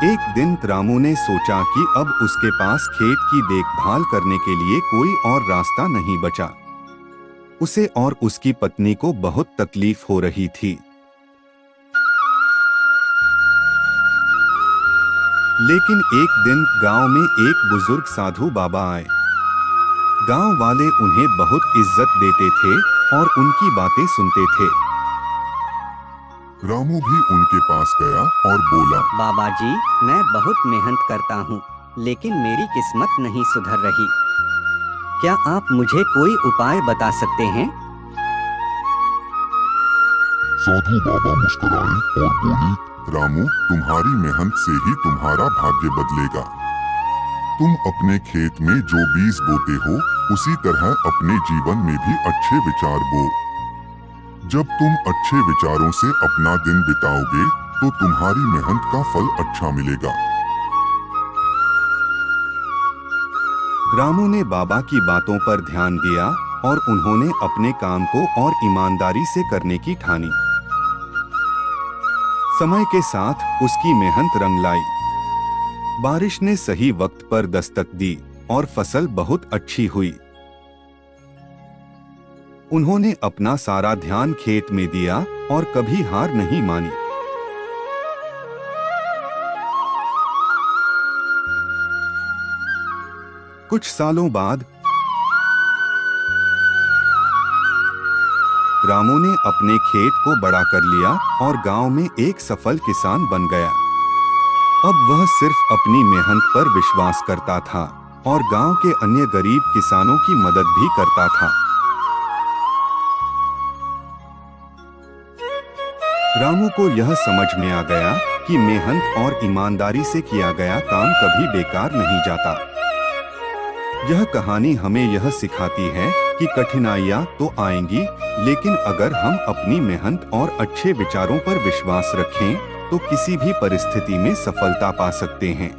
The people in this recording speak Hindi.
एक दिन रामू ने सोचा कि अब उसके पास खेत की देखभाल करने के लिए कोई और रास्ता नहीं बचा। उसे और उसकी पत्नी को बहुत तकलीफ हो रही थी। लेकिन एक दिन गांव में एक बुजुर्ग साधु बाबा आए। गांव वाले उन्हें बहुत इज्जत देते थे और उनकी बातें सुनते थे। रामू भी उनके पास गया और बोला, बाबा जी, मैं बहुत मेहनत करता हूँ, लेकिन मेरी किस्मत नहीं सुधर रही। क्या आप मुझे कोई उपाय बता सकते हैं? साधु बाबा मुस्कुराए और बोले, रामू, तुम्हारी मेहनत से ही तुम्हारा भाग्य बदलेगा। तुम अपने खेत में जो बीज बोते हो, उसी तरह अपने जीवन में भी अच्छे विचार बो। जब तुम अच्छे विचारों से अपना दिन बिताओगे, तो तुम्हारी मेहनत का फल अच्छा मिलेगा। रामू ने बाबा की बातों पर ध्यान दिया और उन्होंने अपने काम को और ईमानदारी से करने की ठानी। समय के साथ उसकी मेहनत रंग लाई। बारिश ने सही वक्त पर दस्तक दी और फसल बहुत अच्छी हुई। उन्होंने अपना सारा ध्यान खेत में दिया और कभी हार नहीं मानी। कुछ सालों बाद रामू ने अपने खेत को बड़ा कर लिया और गांव में एक सफल किसान बन गया। अब वह सिर्फ अपनी मेहनत पर विश्वास करता था और गांव के अन्य गरीब किसानों की मदद भी करता था। रामू को यह समझ में आ गया कि मेहनत और ईमानदारी से किया गया काम कभी बेकार नहीं जाता। यह कहानी हमें यह सिखाती है कि कठिनाइयां तो आएंगी, लेकिन अगर हम अपनी मेहनत और अच्छे विचारों पर विश्वास रखें, तो किसी भी परिस्थिति में सफलता पा सकते हैं।